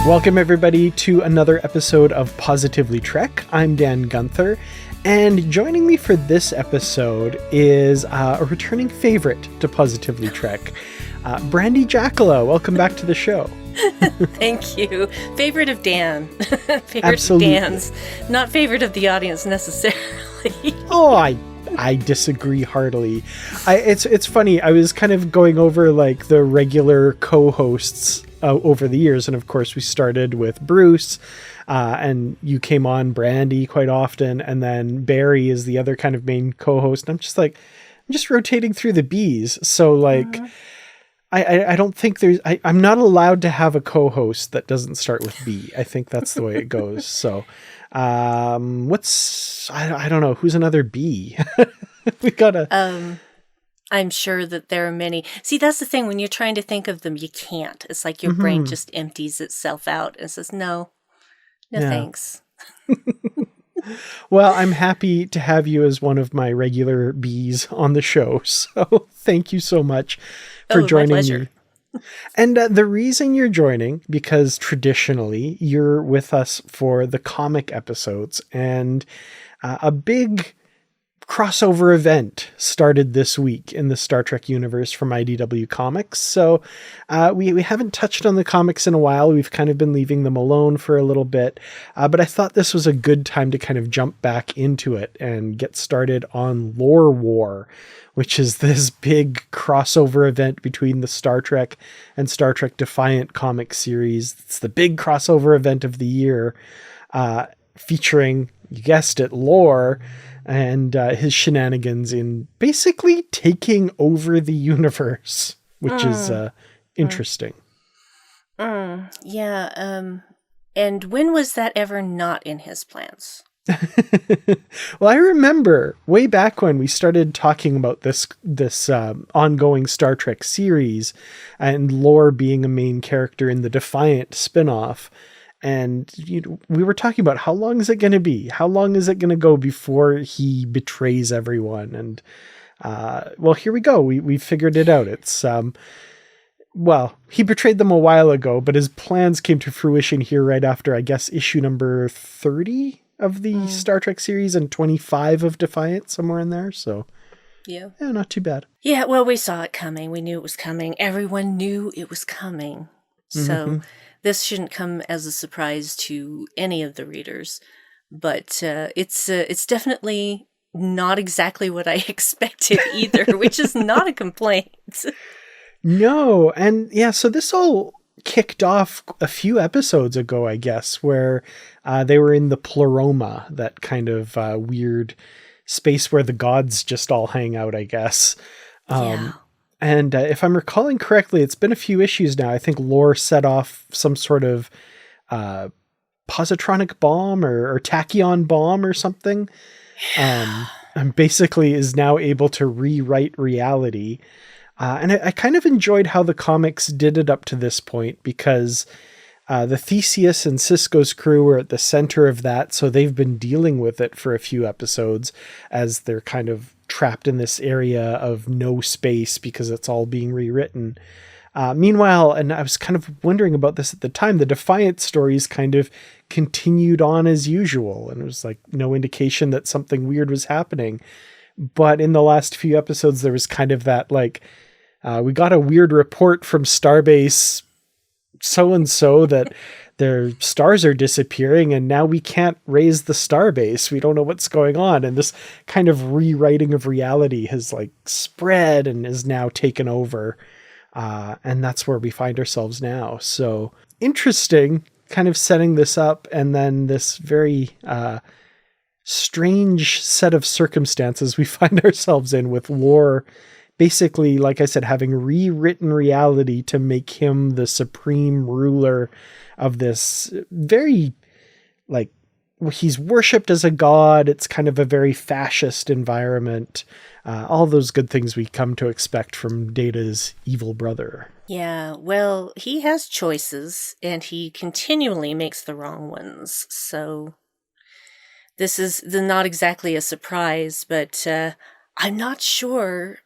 Welcome, everybody, to another episode of Positively Trek. I'm Dan Gunther, and joining me for this episode is a returning favorite to Positively Trek, Brandi Jackola. Welcome back to the show. Thank you. Favorite of Dan. Favorite Absolutely. of Dan's. Not favorite of the audience necessarily. Oh, I disagree heartily. It's funny. I was kind of going over like the regular co-hosts over the years, and of course we started with Bruce, and you came on, Brandi, quite often, and then Barry is the other kind of main co-host. And I'm just rotating through the Bs. So like, I don't think I'm not allowed to have a co-host that doesn't start with B. I think that's the way it goes. So, I don't know, who's another B? We gotta. I'm sure that there are many. See, that's the thing. When you're trying to think of them, you can't. It's like your brain just empties itself out and says, no, thanks. Well, I'm happy to have you as one of my regular Bs on the show. So thank you so much for joining me. And the reason you're joining, because traditionally you're with us for the comic episodes, and a big crossover event started this week in the Star Trek universe from IDW Comics. So we haven't touched on the comics in a while. We've kind of been leaving them alone for a little bit. But I thought this was a good time to kind of jump back into it and get started on Lore War, which is this big crossover event between the Star Trek and Star Trek Defiant comic series. It's the big crossover event of the year, featuring, you guessed it, Lore and his shenanigans in basically taking over the universe, which is interesting. Yeah. And when was that ever not in his plans? Well, I remember way back when we started talking about this ongoing Star Trek series and Lore being a main character in the Defiant spinoff. And we were talking about how long is it going to be? How long is it going to go before he betrays everyone? And well, here we go. We figured it out. It's well, he betrayed them a while ago, but his plans came to fruition here right after, I guess, issue number 30 of the Star Trek series and 25 of Defiant, somewhere in there. So yeah, not too bad. Yeah, well, we saw it coming. We knew it was coming. Everyone knew it was coming. So this shouldn't come as a surprise to any of the readers, but it's definitely not exactly what I expected either, which is not a complaint. No, and yeah, so this all kicked off a few episodes ago, I guess, where they were in the Pleroma, that kind of weird space where the gods just all hang out, I guess. Yeah. And if I'm recalling correctly, it's been a few issues now. I think Lore set off some sort of positronic bomb or tachyon bomb or something. And basically is now able to rewrite reality. And I kind of enjoyed how the comics did it up to this point, because the Theseus and Sisko's crew were at the center of that. So they've been dealing with it for a few episodes as they're kind of trapped in this area of no space because it's all being rewritten. Meanwhile, and I was kind of wondering about this at the time, the Defiant stories kind of continued on as usual. And it was like no indication that something weird was happening. But in the last few episodes, there was kind of that like, we got a weird report from Starbase so-and-so that their stars are disappearing and now we can't raise the starbase. We don't know what's going on. And this kind of rewriting of reality has like spread and is now taken over. And that's where we find ourselves now. So interesting, kind of setting this up, and then this very strange set of circumstances we find ourselves in with Lore, basically, like I said, having rewritten reality to make him the supreme ruler of this very, like, he's worshipped as a god. It's kind of a very fascist environment. All those good things we come to expect from Data's evil brother. Yeah, well, he has choices, and he continually makes the wrong ones. So this is not exactly a surprise, but I'm not sure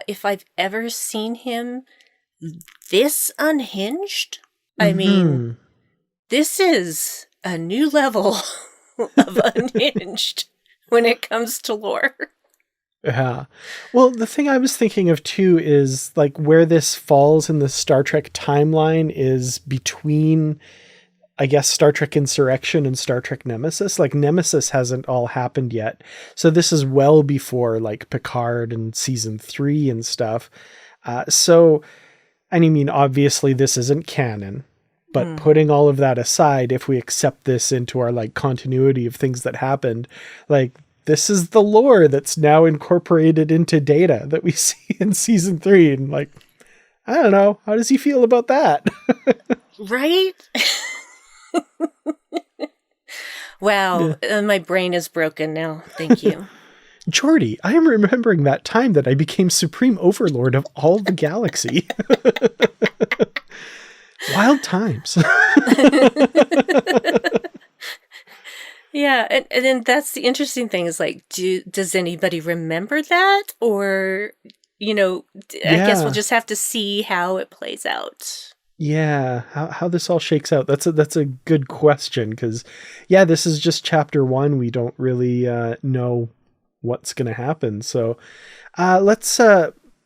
if I've ever seen him this unhinged. I mean, this is a new level of unhinged when it comes to lore. Yeah. Well, the thing I was thinking of too is like where this falls in the Star Trek timeline is between, I guess, Star Trek Insurrection and Star Trek Nemesis. Like Nemesis hasn't all happened yet. So this is well before like Picard and season 3 and stuff. So, I mean, obviously this isn't canon, but putting all of that aside, if we accept this into our like continuity of things that happened, like this is the lore that's now incorporated into Data that we see in season 3. And like, I don't know. How does he feel about that? Right? Wow. My brain is broken now. Thank you. Jordy, I am remembering that time that I became Supreme Overlord of all the galaxy. Wild times. Yeah, and then that's the interesting thing is like, does anybody remember that? Or, I guess we'll just have to see how it plays out. Yeah, how this all shakes out. That's a good question because, yeah, this is just chapter 1. We don't really know what's going to happen. So let's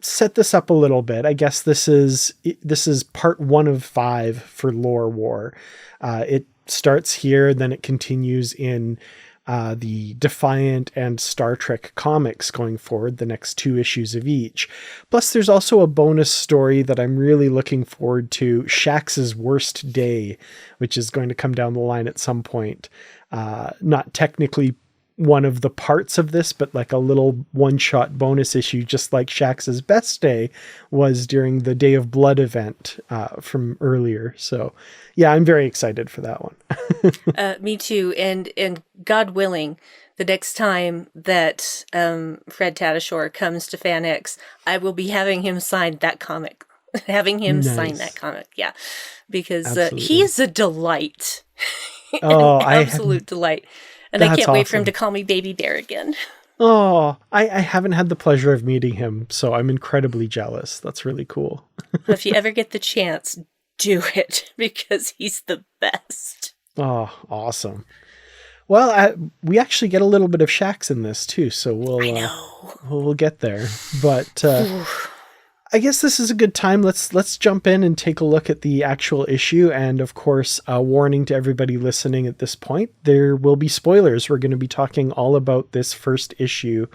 set this up a little bit. I guess this is part 1 of 5 for Lore War. It starts here, then it continues in the Defiant and Star Trek comics going forward, the next 2 issues of each. Plus, there's also a bonus story that I'm really looking forward to, Shax's Worst Day, which is going to come down the line at some point. Not technically one of the parts of this, but like a little one-shot bonus issue, just like Shax's Best Day was during the Day of Blood event from earlier. So yeah, I'm very excited for that one. Me too. And God willing, the next time that Fred Tatasciore comes to FanX, I will be having him sign that comic. Sign that comic. Yeah. Because he is a delight. Oh, An absolute delight. And I can't wait for him to call me Baby Bear again. Oh, I haven't had the pleasure of meeting him, so I'm incredibly jealous. That's really cool. If you ever get the chance, do it, because he's the best. Oh, awesome. Well, we actually get a little bit of Shax in this too, so we'll get there. But I guess this is a good time. Let's jump in and take a look at the actual issue. And of course, a warning to everybody listening at this point, there will be spoilers. We're going to be talking all about this first issue.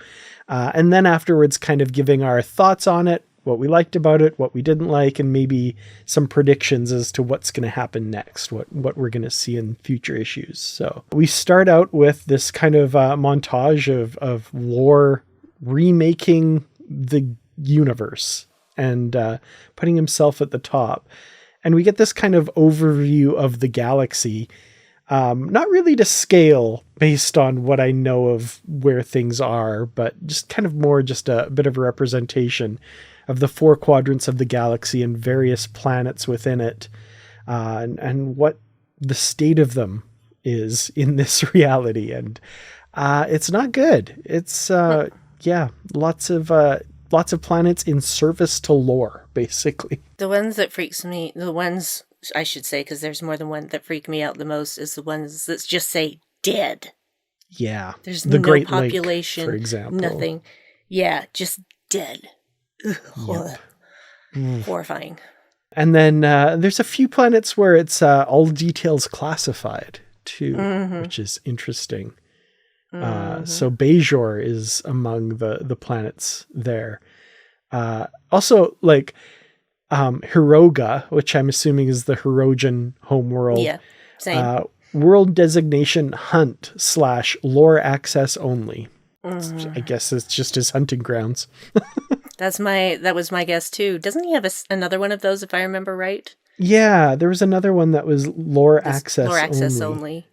And then afterwards, kind of giving our thoughts on it, what we liked about it, what we didn't like, and maybe some predictions as to what's going to happen next, what we're going to see in future issues. So we start out with this kind of montage of lore remaking the universe and putting himself at the top. And we get this kind of overview of the galaxy, not really to scale based on what I know of where things are, but just kind of more just a bit of a representation of the 4 quadrants of the galaxy and various planets within it, and what the state of them is in this reality. And it's not good. It's lots of planets in service to lore, basically. The ones that I should say, because there's more than one that freak me out the most, is the ones that just say dead. Yeah. There's the no Great population, Lake, for example. Nothing. Yeah, just dead. Yep. Horrifying. And then there's a few planets where it's all details classified too, which is interesting. So Bajor is among the planets there. Also, like Hiroga, which I'm assuming is the Hirogen homeworld. Yeah, same. World designation Hunt / lore access only. I guess it's just his hunting grounds. That was my guess too. Doesn't he have another one of those, if I remember right? Yeah, there was another one that was lore access only.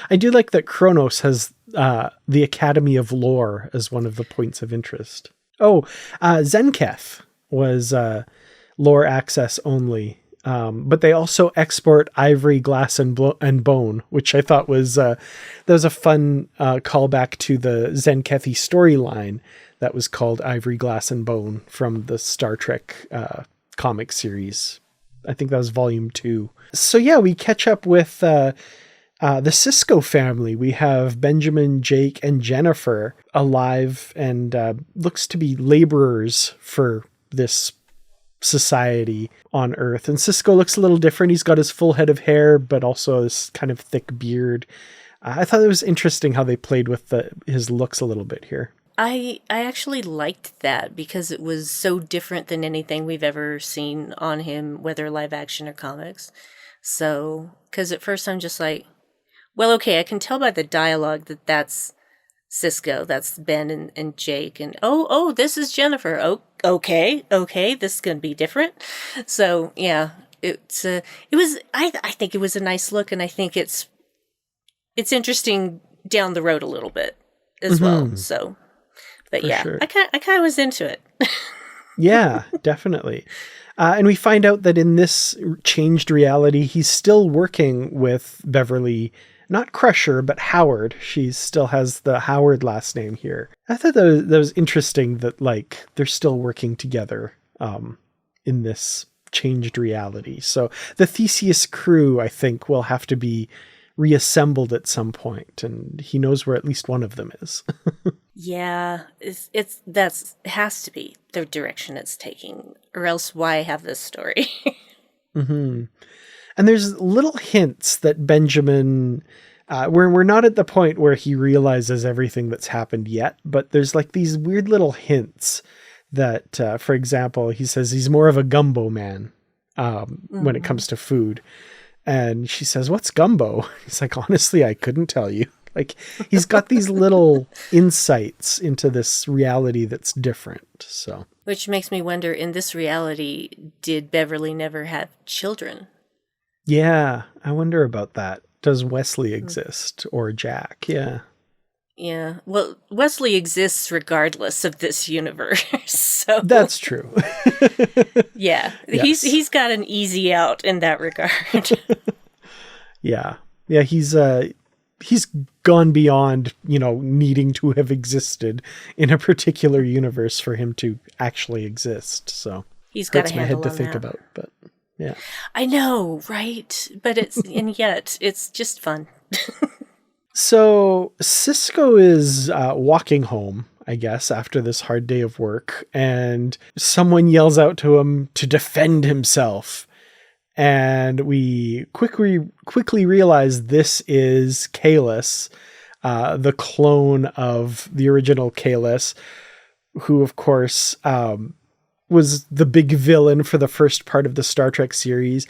I do like that Kronos has the Academy of Lore as one of the points of interest. Oh, Zenketh was lore access only. But they also export ivory, glass, and bone, which I thought was that was a fun callback to the Zenkethi storyline that was called Ivory, Glass, and Bone from the Star Trek comic series. I think that was volume 2. So yeah, we catch up with the Sisko family. We have Benjamin, Jake, and Jennifer alive and looks to be laborers for this society on Earth. And Sisko looks a little different. He's got his full head of hair, but also this kind of thick beard. I thought it was interesting how they played with his looks a little bit here. I actually liked that because it was so different than anything we've ever seen on him, whether live action or comics. So, because at first I'm just like, well, okay, I can tell by the dialogue that that's Sisko, that's Ben and Jake, and oh, this is Jennifer. Oh, okay, this is gonna be different. So yeah, it was. I think it was a nice look, and I think it's interesting down the road a little bit as well. So, but yeah, sure. I kind of was into it. Yeah, definitely. And we find out that in this changed reality, he's still working with Beverly. Not Crusher, but Howard. She still has the Howard last name here. I thought that was interesting that, like, they're still working together in this changed reality. So the Theseus crew, I think, will have to be reassembled at some point, and he knows where at least one of them is. Yeah, it has to be the direction it's taking, or else why have this story? Mm-hmm. And there's little hints that Benjamin, we're not at the point where he realizes everything that's happened yet, but there's like these weird little hints that, for example, he says he's more of a gumbo man when it comes to food. And she says, "What's gumbo?" He's like, "Honestly, I couldn't tell you." Like, he's got these little insights into this reality that's different. So, which makes me wonder, in this reality, did Beverly never have children? Yeah, I wonder about that. Does Wesley exist or Jack? Yeah. Yeah. Well, Wesley exists regardless of this universe. So that's true. Yeah. Yes. He's got an easy out in that regard. Yeah. Yeah, he's gone beyond, needing to have existed in a particular universe for him to actually exist. So he's got that's my head to think about, but yeah. I know, right? But and yet it's just fun. So Sisko is walking home, I guess, after this hard day of work, and someone yells out to him to defend himself. And we quickly realize this is Kahless, the clone of the original Kahless, who, of course, was the big villain for the first part of the Star Trek series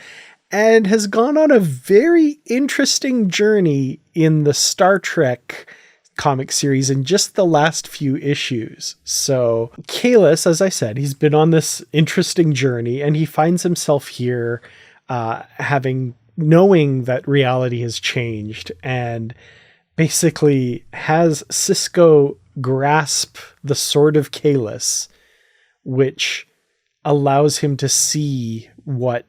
and has gone on a very interesting journey in the Star Trek comic series in just the last few issues. So Kahless, as I said, he's been on this interesting journey and he finds himself here knowing that reality has changed, and basically has Sisko grasp the sword of Kahless, which allows him to see what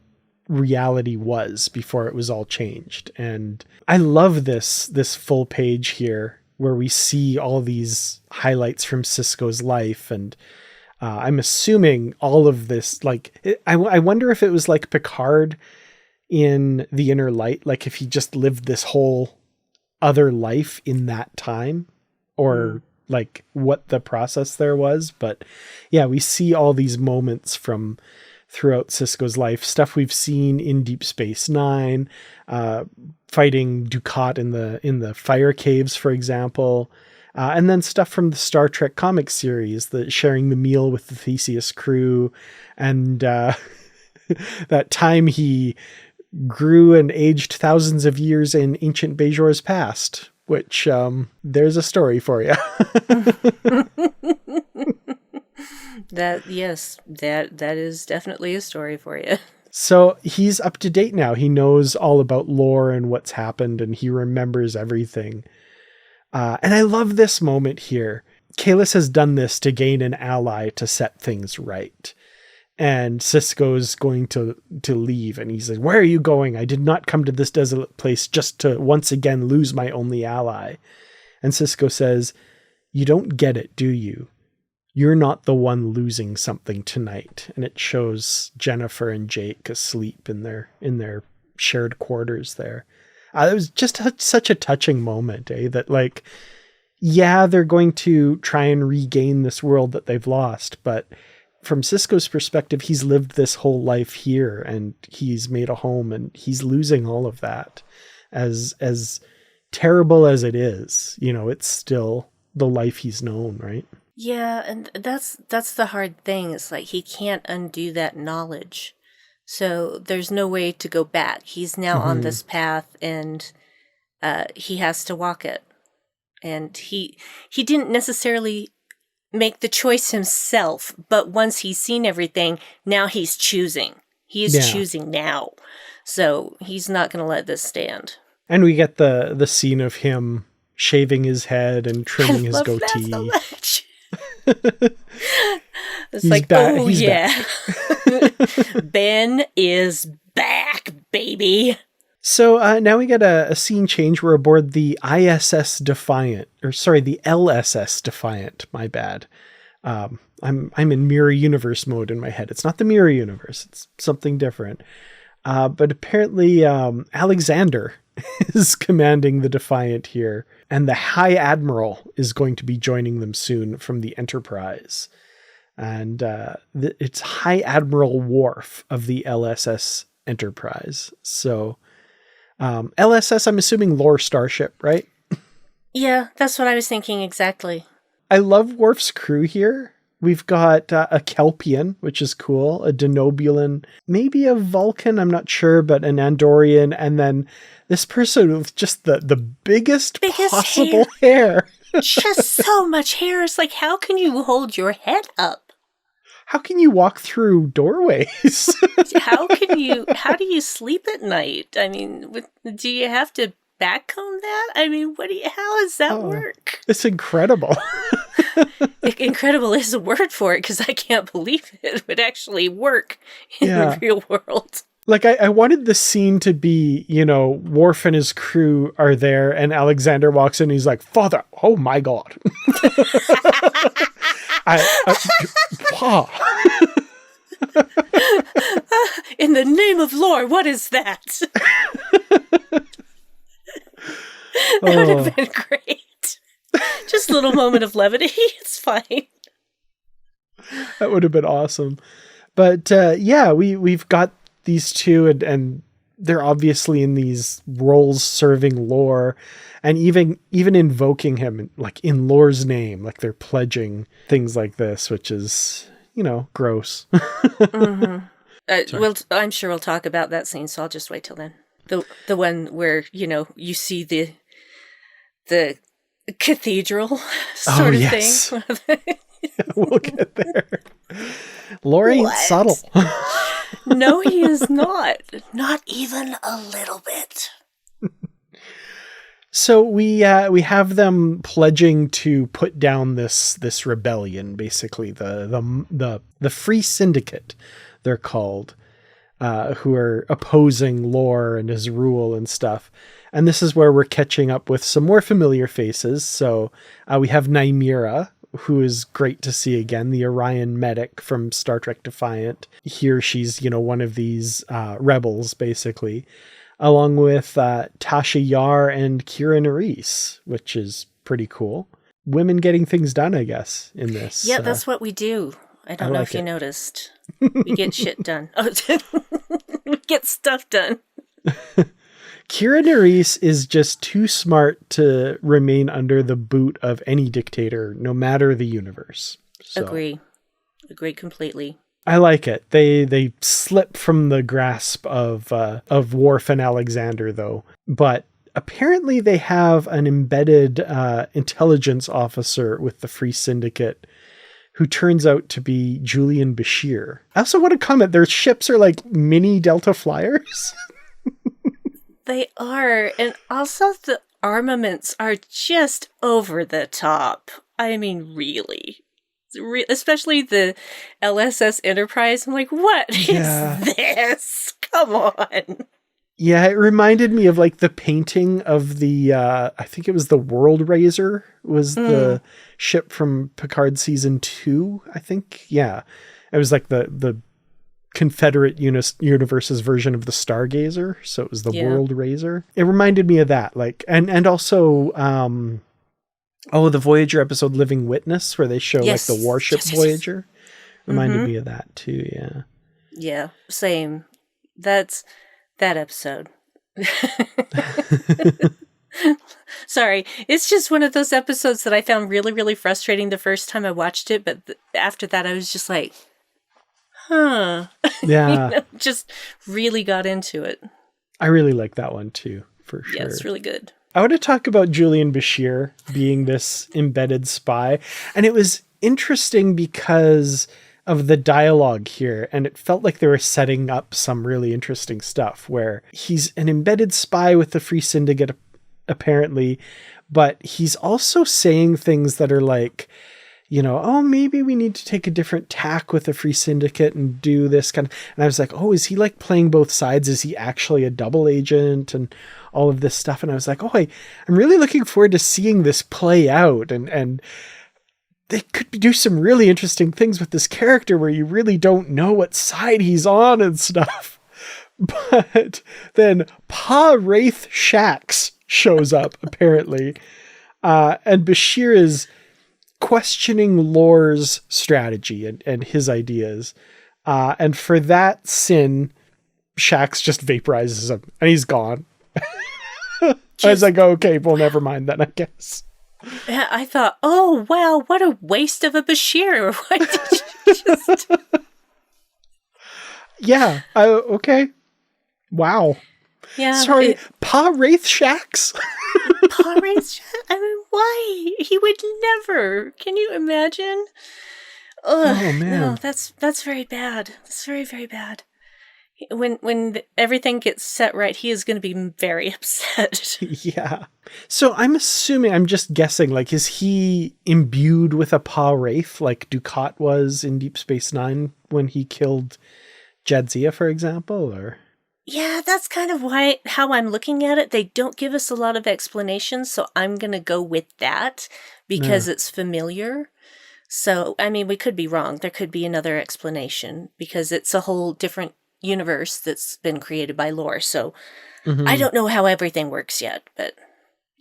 reality was before it was all changed. And I love this full page here where we see all these highlights from Sisko's life. And I'm assuming all of this, like, I wonder if it was like Picard in The Inner Light, like if he just lived this whole other life in that time, or like what the process there was. But yeah, we see all these moments from throughout Sisko's life, stuff we've seen in Deep Space Nine, fighting Dukat in the fire caves, for example. And then stuff from the Star Trek comic series, the sharing the meal with the Theseus crew, and that time he grew and aged thousands of years in ancient Bajor's past, which there's a story for you. That is definitely a story for you. So he's up to date now. He knows all about lore and what's happened, and he remembers everything. And I love this moment here. Kahless has done this to gain an ally to set things right. And Sisko's going to leave, and he says, "Where are you going? I did not come to this desolate place just to once again lose my only ally." And Sisko says, "You don't get it, do you? you're not the one losing something tonight. And it shows Jennifer and Jake asleep in their shared quarters there. It was just such a touching moment, that like, yeah, they're going to try and regain this world that they've lost, but from Sisko's perspective, he's lived this whole life here and he's made a home and he's losing all of that. As terrible as it is, it's still the life he's known, right? Yeah, and that's the hard thing. It's like he can't undo that knowledge. So there's no way to go back. He's now on this path and he has to walk it. And he didn't necessarily make the choice himself, but once he's seen everything, now he's choosing. He is choosing now. So he's not going to let this stand. And we get the scene of him shaving his head and trimming his goatee. That so much. It's he's like, back. Oh, he's yeah. Ben is back, baby. So now we get a scene change. We're aboard the ISS Defiant, the LSS Defiant. My bad. I'm in Mirror Universe mode in my head. It's not the Mirror Universe. It's something different. But apparently Alexander is commanding the Defiant here, and the High Admiral is going to be joining them soon from the Enterprise. And it's High Admiral Worf of the LSS Enterprise. So LSS, I'm assuming lore starship, right? Yeah, that's what I was thinking exactly. I love Worf's crew here. We've got a Kelpian, which is cool, a Denobulan, maybe a Vulcan, I'm not sure, but an Andorian, and then this person with just the biggest possible hair. Just so much hair. It's like, how can you hold your head up? How can you walk through doorways? How do you sleep at night? I mean, do you have to backcomb that? I mean, how does that work? It's incredible. Incredible is a word for it, because I can't believe it would actually work in the real world. Like, I wanted the scene to be, Worf and his crew are there, and Alexander walks in, and he's like, Father, oh my God. In the name of lore, what is that? That would have been great. Just a little moment of levity. It's fine. That would have been awesome. But we've got these two, and they're obviously in these roles serving lore, and even invoking him like in lore's name, like they're pledging things like this, which is gross. Mm-hmm. I'm sure we'll talk about that scene, so I'll just wait till then. The one where you see the cathedral sort of thing. We'll get there. Lore ain't subtle. No, he is not. Not even a little bit. So we have them pledging to put down this rebellion, basically the Free Syndicate, they're called, who are opposing Lore and his rule and stuff. And this is where we're catching up with some more familiar faces. So we have Nymeera, who is great to see again, the Orion medic from Star Trek Defiant. Here she's, one of these rebels, basically, along with Tasha Yar and Kira Nerys, which is pretty cool. Women getting things done, I guess, in this. Yeah, that's what we do. I don't know if you noticed. We get shit done. Oh, we get stuff done. Kira Nerys is just too smart to remain under the boot of any dictator, no matter the universe. So, Agree completely. I like it. They slip from the grasp of Worf and Alexander, though. But apparently they have an embedded intelligence officer with the Free Syndicate who turns out to be Julian Bashir. I also want to comment, their ships are like mini Delta flyers. They are, and also the armaments are just over the top. I mean, really. Especially the LSS Enterprise. I'm like, what is this? Come on. Yeah, it reminded me of like the painting of the, I think it was the World Razor was the ship from Picard season 2, I think. Yeah. It was like the Confederate universe's version of the Stargazer. So it was the World Razor. It reminded me of that. Like, and also, the Voyager episode Living Witness, where they show like the warship Voyager. Reminded me of that too. Yeah. Yeah. Same. That's that episode. Sorry. It's just one of those episodes that I found really, really frustrating the first time I watched it. But after that, I was just like, huh. Yeah. Just really got into it. I really like that one too, for sure. Yeah, it's really good. I want to talk about Julian Bashir being this embedded spy. And it was interesting because of the dialogue here. And it felt like they were setting up some really interesting stuff where he's an embedded spy with the Free Syndicate, apparently, but he's also saying things that are like, maybe we need to take a different tack with the Free Syndicate and do this kind of, and I was like, is he like playing both sides? Is he actually a double agent and all of this stuff? And I was like, I'm really looking forward to seeing this play out. And they could do some really interesting things with this character where you really don't know what side he's on and stuff. But then Pa Wraith Shax shows up, apparently. And Bashir is questioning Lore's strategy and his ideas. And for that sin, Shax just vaporizes him and he's gone. I was like, okay, well, never mind then, I guess. Yeah, I thought, oh, wow, what a waste of a Bashir. Why did you just... Yeah, okay. Wow. Yeah. Sorry, Pa Wraith Shax? Pa Wraith Shax? I mean, why? He would never. Can you imagine? Ugh, oh, man. No, that's very bad. That's very, very bad. When everything gets set right, he is going to be very upset. Yeah. So I'm just guessing, like, is he imbued with a Pa Wraith like Dukat was in Deep Space Nine when he killed Jadzia, for example, or? Yeah, that's kind of how I'm looking at it. They don't give us a lot of explanations, so I'm going to go with that because it's familiar. So, I mean, we could be wrong. There could be another explanation because it's a whole different universe that's been created by Lore. So I don't know how everything works yet, but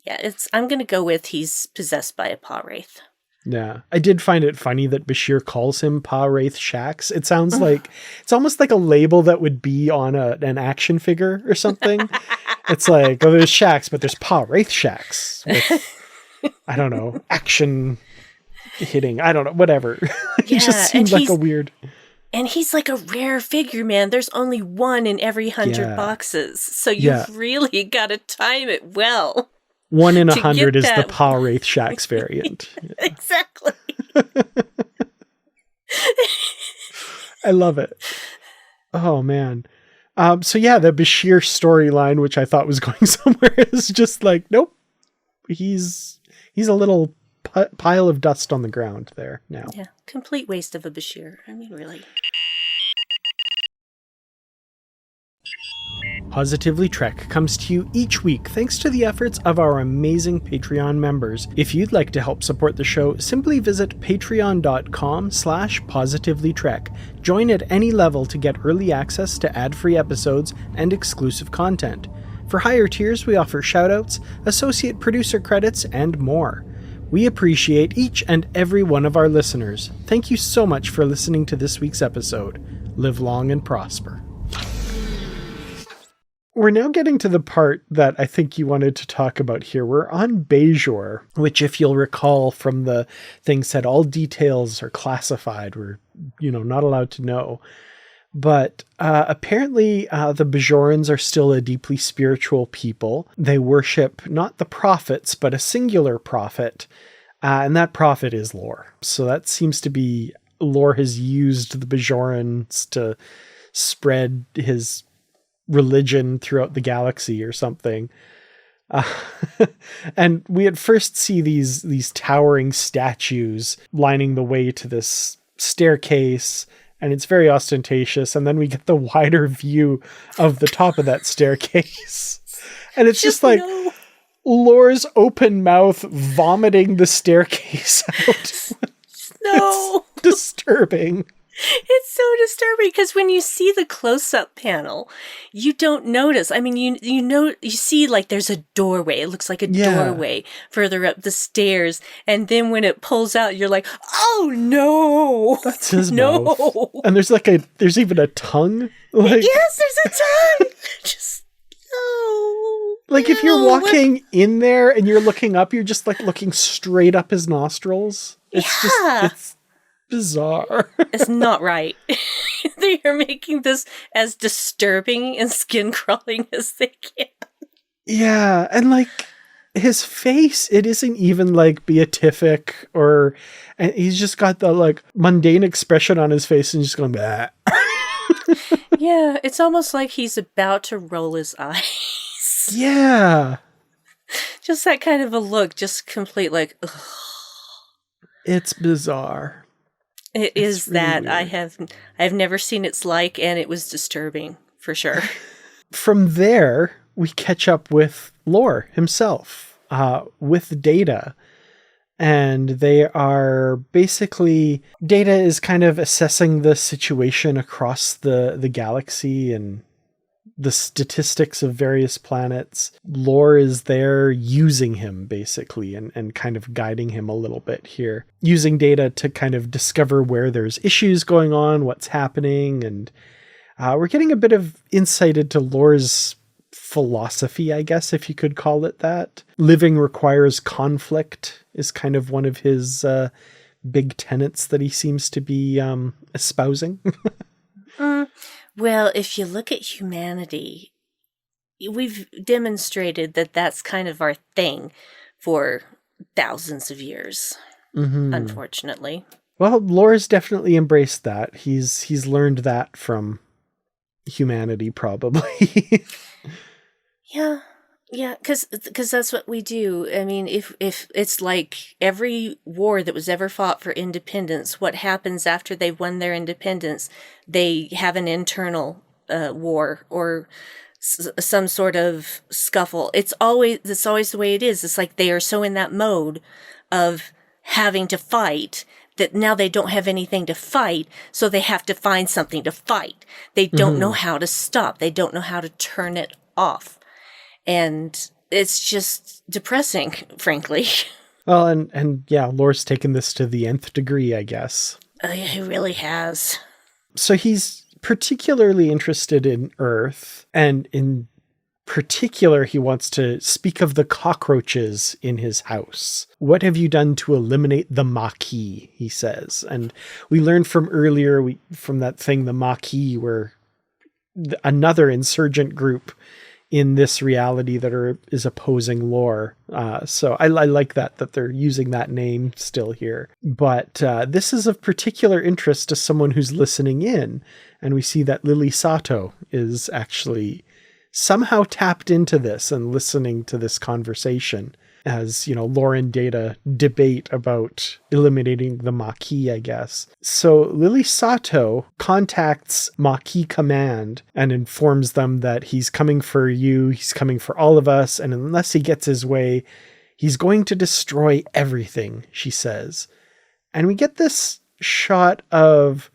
yeah, I'm going to go with he's possessed by a Pa Wraith. Yeah. I did find it funny that Bashir calls him Pa Wraith Shax. It sounds like, it's almost like a label that would be on an action figure or something. It's like, there's Shax, but there's Pa Wraith Shax with, I don't know, action hitting. I don't know, whatever. It just seemed like a weird... And he's like a rare figure, man. There's only one in every 100 boxes. So you've really got to time it well. 1 in 100 is the Pa Wraith Shax variant. Exactly. I love it. Oh, man. So yeah, the Bashir storyline, which I thought was going somewhere, is just like, nope. He's a little pile of dust on the ground there now. Yeah, complete waste of a Bashir. I mean, really. Positively Trek comes to you each week thanks to the efforts of our amazing Patreon members. If you'd like to help support the show, simply visit patreon.com/positivelytrek. Join at any level to get early access to ad-free episodes and exclusive content. For higher tiers, we offer shoutouts, associate producer credits, and more. We appreciate each and every one of our listeners. Thank you so much for listening to this week's episode. Live long and prosper. We're now getting to the part that I think you wanted to talk about here. We're on Bajor, which, if you'll recall from the thing said, all details are classified. We're, not allowed to know. But apparently the Bajorans are still a deeply spiritual people. They worship not the prophets, but a singular prophet. And that prophet is Lore. So that seems to be Lore has used the Bajorans to spread his religion throughout the galaxy or something. And we at first see these towering statues lining the way to this staircase. and it's very ostentatious. And then we get the wider view of the top of that staircase. And it's just like Lore's open mouth vomiting the staircase out. No. It's disturbing. It's so disturbing because when you see the close-up panel, you don't notice. I mean, you see like there's a doorway. It looks like a doorway further up the stairs, and then when it pulls out, you're like, "Oh no, that's his mouth." And there's even a tongue. Like, yes, there's a tongue. Just no. Like if you're walking in there and you're looking up, you're just like looking straight up his nostrils. It's bizarre. It's not right. They are making this as disturbing and skin crawling as they can. Yeah, and like his face, it isn't even like beatific and he's just got the like mundane expression on his face and just going bah. Yeah, it's almost like he's about to roll his eyes. Yeah. Just that kind of a look, just complete like ugh. It's bizarre. It's really that weird. I've never seen its like, and it was disturbing for sure. From there, we catch up with Lore himself, with Data, and they are basically Data is kind of assessing the situation across the galaxy and the statistics of various planets. Lore is there using him basically and kind of guiding him a little bit here, using Data to kind of discover where there's issues going on, what's happening. And we're getting a bit of insight into Lore's philosophy, I guess, if you could call it that. Living requires conflict is kind of one of his big tenets that he seems to be espousing. Well, if you look at humanity, we've demonstrated that that's kind of our thing for thousands of years, unfortunately. Well, Lore's definitely embraced that. He's learned that from humanity, probably. Yeah, because that's what we do. I mean, if it's like every war that was ever fought for independence, what happens after they've won their independence? They have an internal war or some sort of scuffle. It's always the way it is. It's like they are so in that mode of having to fight that now they don't have anything to fight, so they have to find something to fight. They don't know how to stop. They don't know how to turn it off. And it's just depressing, frankly. Well, and yeah, Lore's taken this to the nth degree, I guess. He really has. So he's particularly interested in Earth, and in particular, he wants to speak of the cockroaches in his house. What have you done to eliminate the Maquis, he says. And we learned from earlier, from that thing, the Maquis, were another insurgent group in this reality that is opposing Lore. So I like that they're using that name still here. But this is of particular interest to someone who's listening in. And we see that Lily Sato is actually somehow tapped into this and listening to this conversation as, Lore and Data debate about eliminating the Maquis, I guess. So Lily Sato contacts Maquis Command and informs them that he's coming for you, he's coming for all of us, and unless he gets his way, he's going to destroy everything, she says. And we get this shot of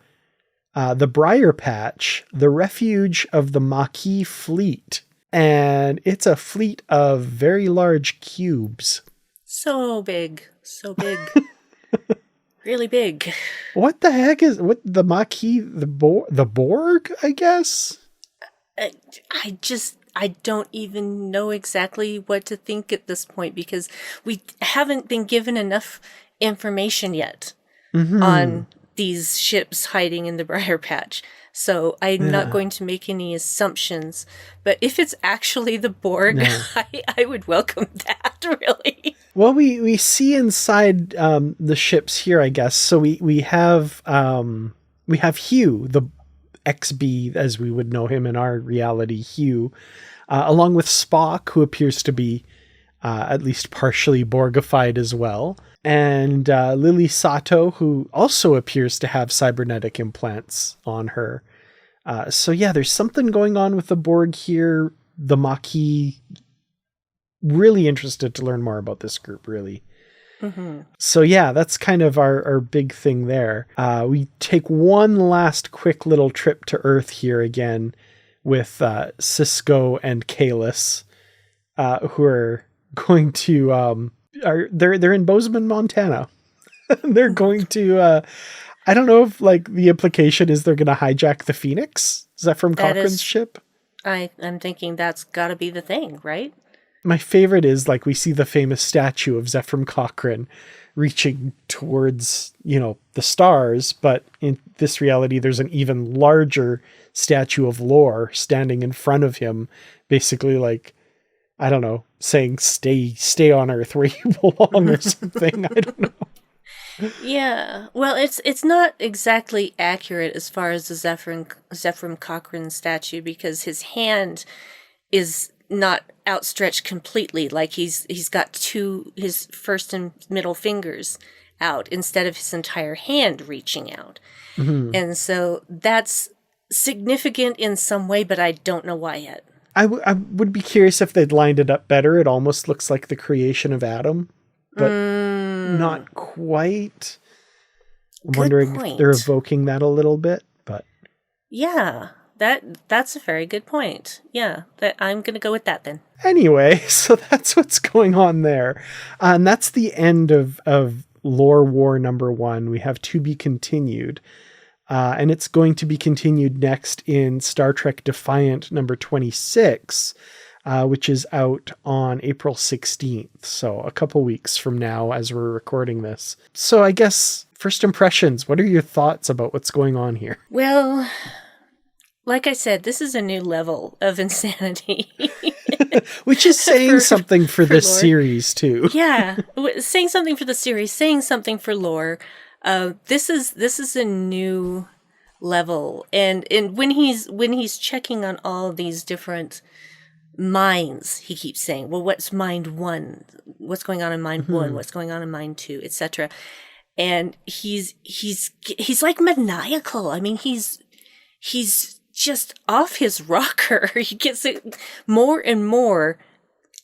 the Briar Patch, the refuge of the Maquis fleet. And it's a fleet of very large cubes. So big. Really big. What the heck is the Maquis? The Borg, I guess? I don't even know exactly what to think at this point because we haven't been given enough information yet on these ships hiding in the Briar Patch. So I'm not going to make any assumptions. But if it's actually the Borg, I would welcome that, really. Well, we see inside the ships here, I guess. So we have Hugh, the XB, as we would know him in our reality, Hugh, along with Spock, who appears to be at least partially Borgified as well. And Lily Sato, who also appears to have cybernetic implants on her. So yeah, there's something going on with the Borg here. The Maquis, really interested to learn more about this group, really. Mm-hmm. So yeah, that's kind of our big thing there. We take one last quick little trip to Earth here again with Cisco and Kalis, who are going to they're in Bozeman, Montana. They're going to I don't know if like the implication is they're going to hijack the Phoenix. Is that from Cochrane's ship? I'm thinking that's got to be the thing, right? My favorite is like we see the famous statue of Zefram Cochrane reaching towards, the stars, but in this reality, there's an even larger statue of Lore standing in front of him, basically like, I don't know, saying stay on Earth where you belong or something. I don't know. Yeah, well, it's not exactly accurate as far as the Zefram Cochrane statue, because his hand is not outstretched completely. Like he's got his first and middle fingers out instead of his entire hand reaching out. Mm-hmm. And so that's significant in some way, but I don't know why yet. I would be curious if they'd lined it up better. It almost looks like the creation of Adam, but not quite. I'm wondering if they're evoking that a little bit, but yeah, that's a very good point. Yeah, I'm going to go with that then. Anyway, so that's what's going on there. And that's the end of Lore War number 1. We have to be continued. And it's going to be continued next in Star Trek Defiant number 26, which is out on April 16th. So a couple weeks from now as we're recording this. So I guess first impressions, what are your thoughts about what's going on here? Well, like I said, this is a new level of insanity. Which is saying something for this Lore series too. Yeah, saying something for the series, saying something for Lore. This is a new level, and when he's checking on all these different minds, he keeps saying, "Well, what's mind 1? What's going on in mind 1? What's going on in mind 2, etc." And he's like maniacal. I mean, he's just off his rocker. He gets it more and more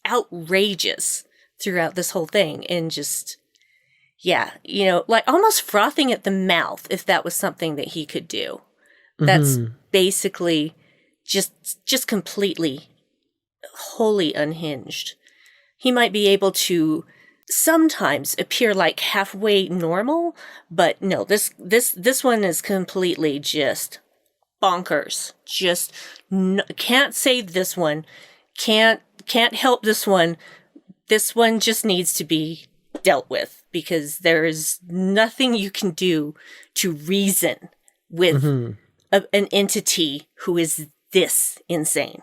outrageous throughout this whole thing, and just. Yeah, like almost frothing at the mouth if that was something that he could do. That's basically just completely, wholly unhinged. He might be able to sometimes appear like halfway normal, but no, this one is completely just bonkers. Just can't save this one. Can't help this one. This one just needs to be dealt with, because there is nothing you can do to reason with an entity who is this insane.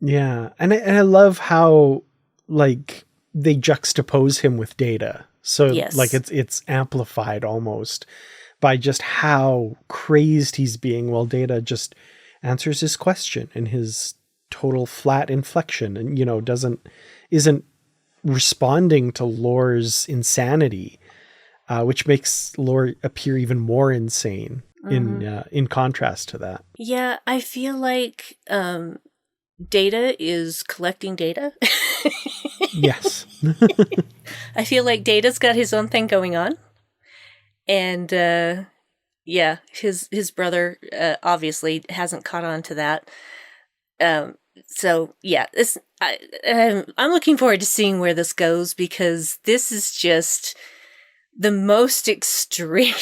Yeah, and I love how like they juxtapose him with Data, so yes. Like it's amplified almost by just how crazed he's being, while Data just answers his question in his total flat inflection, and isn't responding to Lore's insanity, which makes Lore appear even more insane in contrast to that. Yeah, I feel like Data is collecting data. Yes. I feel like Data's got his own thing going on. And his brother obviously hasn't caught on to that. So yeah, I'm looking forward to seeing where this goes, because this is just the most extreme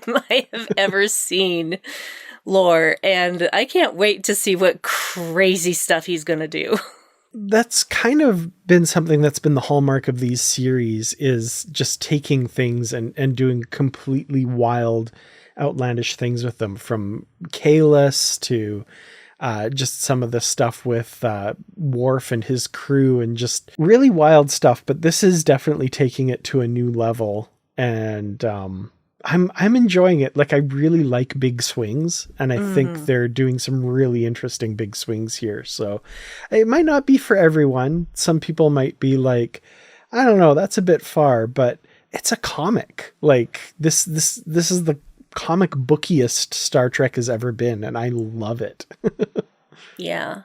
I have ever seen Lore, and I can't wait to see what crazy stuff he's going to do. That's kind of been something that's been the hallmark of these series, is just taking things and doing completely wild, outlandish things with them, from Kalis to just some of the stuff with Worf and his crew, and just really wild stuff. But this is definitely taking it to a new level. And I'm enjoying it. Like, I really like big swings, and I think they're doing some really interesting big swings here. So it might not be for everyone. Some people might be like, I don't know, that's a bit far, but it's a comic. Like, this is the comic bookiest Star Trek has ever been, and I love it. Yeah.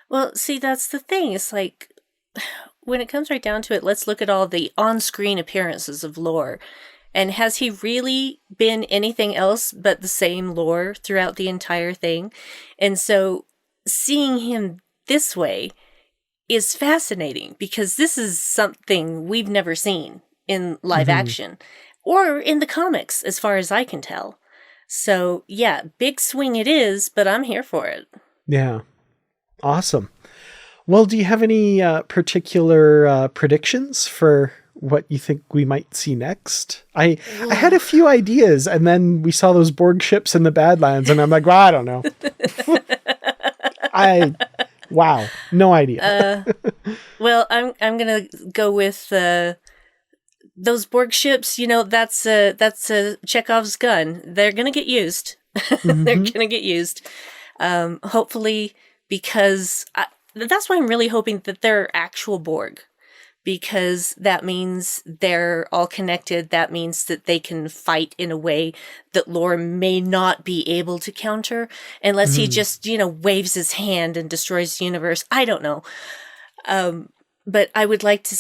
Well, see, that's the thing. It's like, when it comes right down to it, let's look at all the on-screen appearances of Lore. And has he really been anything else but the same Lore throughout the entire thing? And so seeing him this way is fascinating, because this is something we've never seen in live action or in the comics, as far as I can tell. So yeah, big swing it is, but I'm here for it. Yeah. Awesome. Well, do you have any particular predictions for what you think we might see next? I had a few ideas, and then we saw those Borg ships in the Badlands, and I'm like, well, I don't know. Wow, no idea. Well, I'm gonna go with those Borg ships. You know, that's Chekhov's gun. They're gonna get used. They're gonna get used. Hopefully, because that's why I'm really hoping that they're actual Borg. Because that means they're all connected. That means that they can fight in a way that Lore may not be able to counter unless he just, waves his hand and destroys the universe. I don't know. But I would like to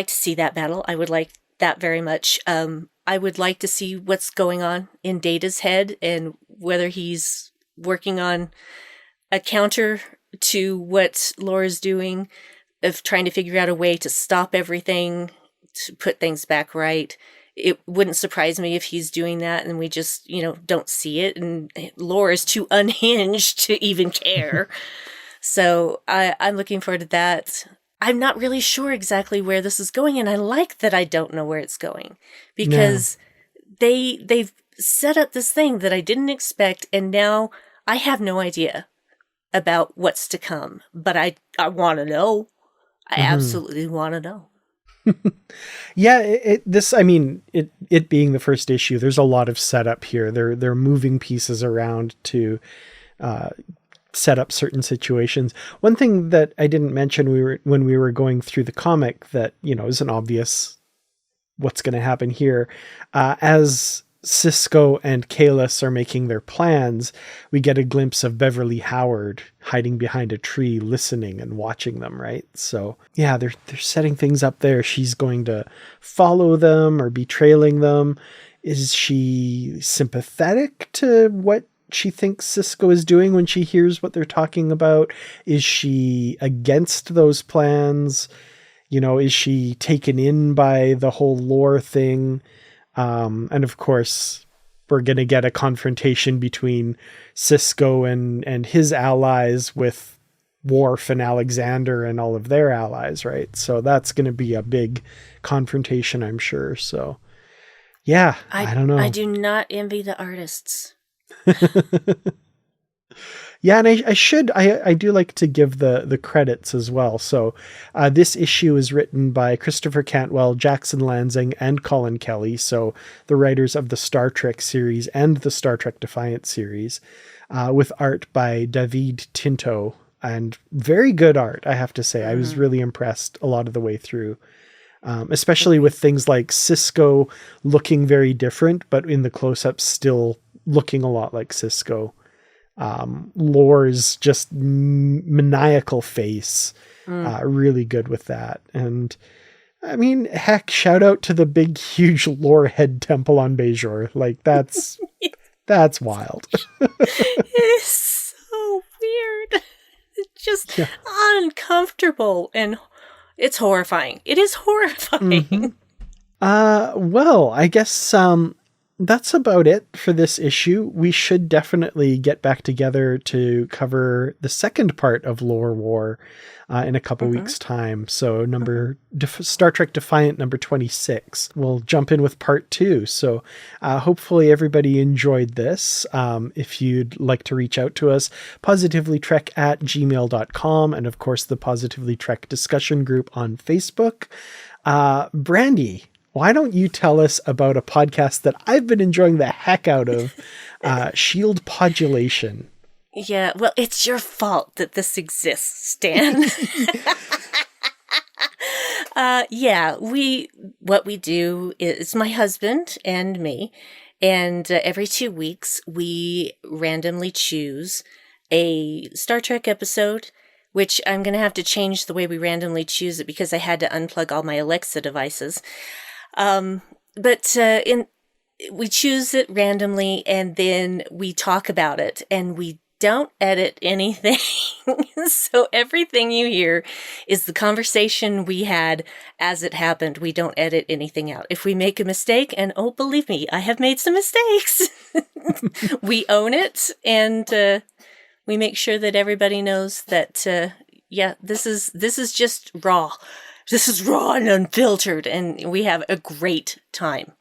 see that battle. I would like that very much. I would like to see what's going on in Data's head and whether he's working on a counter to what Lore is doing, of trying to figure out a way to stop everything, to put things back right. It wouldn't surprise me if he's doing that and we just, don't see it, and Lore is too unhinged to even care. So I'm looking forward to that. I'm not really sure exactly where this is going, and I like that I don't know where it's going, because they've set up this thing that I didn't expect, and now I have no idea about what's to come, but I want to know. I absolutely want to know. Yeah, it being the first issue, there's a lot of setup here. They're moving pieces around to set up certain situations. One thing that I didn't mention when we were going through the comic that, isn't obvious what's going to happen here. As Sisko and Kalis are making their plans, we get a glimpse of Beverly Howard hiding behind a tree, listening and watching them, right? So yeah, they're setting things up there. She's going to follow them or be trailing them. Is she sympathetic to what she thinks Sisko is doing when she hears what they're talking about? Is she against those plans? Is she taken in by the whole Lore thing? And of course, we're going to get a confrontation between Sisko and his allies with Worf and Alexander and all of their allies, right? So that's going to be a big confrontation, I'm sure. So, yeah, I don't know. I do not envy the artists. Yeah, and I do like to give the credits as well. So this issue is written by Christopher Cantwell, Jackson Lanzing, and Collin Kelly. So the writers of the Star Trek series and the Star Trek Defiant series, with art by Davide Tinto, and very good art, I have to say. I was really impressed a lot of the way through, especially with things like Sisko looking very different, but in the close-ups still looking a lot like Sisko. Lore's just maniacal face, really good with that. And I mean, heck, shout out to the big, huge Lore head temple on Bajor. Like, that's wild. It's so weird. It's just uncomfortable, and it's horrifying. It is horrifying. Well, I guess, that's about it for this issue. We should definitely get back together to cover the second part of Lore War in a couple weeks' time. So Star Trek Defiant number 26. We'll jump in with part 2. So hopefully everybody enjoyed this. If you'd like to reach out to us, positivelytrek@gmail.com, and of course the Positively Trek discussion group on Facebook. Brandi, why don't you tell us about a podcast that I've been enjoying the heck out of, Shield Podulation? Yeah, well, it's your fault that this exists, Stan. What we do is my husband and me, and every 2 weeks we randomly choose a Star Trek episode, which I'm going to have to change the way we randomly choose it because I had to unplug all my Alexa devices. We choose it randomly and then we talk about it and we don't edit anything. So everything you hear is the conversation we had as it happened. We don't edit anything out. If we make a mistake, and oh, believe me, I have made some mistakes, we own it and we make sure that everybody knows that, this is just raw. This is raw and unfiltered, and we have a great time.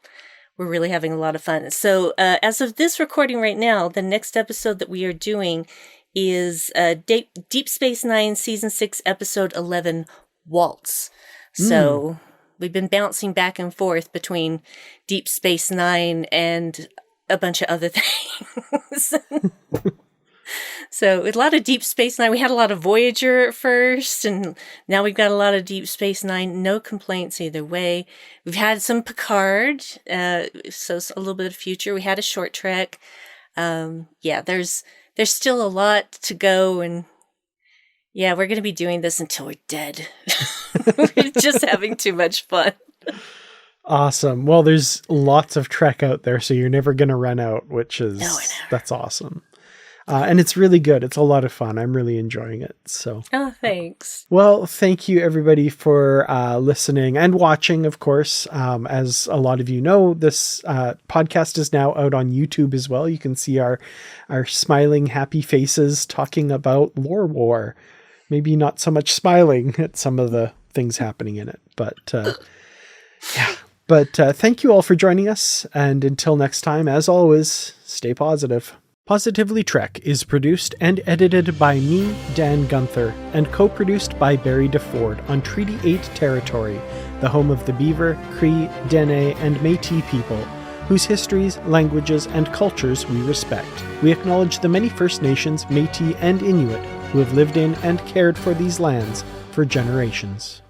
We're really having a lot of fun. So as of this recording right now, the next episode that we are doing is Deep Space Nine Season 6, Episode 11, Waltz. So we've been bouncing back and forth between Deep Space Nine and a bunch of other things. So a lot of Deep Space Nine. We had a lot of Voyager at first, and now we've got a lot of Deep Space Nine. No complaints either way. We've had some Picard, so a little bit of future. We had a short trek. There's still a lot to go, and we're going to be doing this until we're dead. We're just having too much fun. Awesome. Well, there's lots of Trek out there, so you're never going to run out, that's awesome. And it's really good. It's a lot of fun. I'm really enjoying it. So, thanks. Well, thank you everybody for listening and watching, of course. As a lot of you know, this podcast is now out on YouTube as well. You can see our smiling, happy faces talking about Lore War. Maybe not so much smiling at some of the things happening in it, but thank you all for joining us. And until next time, as always, stay positive. Positively Trek is produced and edited by me, Dan Gunther, and co-produced by Barry DeFord on Treaty 8 territory, the home of the Beaver, Cree, Dene, and Métis people, whose histories, languages, and cultures we respect. We acknowledge the many First Nations, Métis, and Inuit who have lived in and cared for these lands for generations.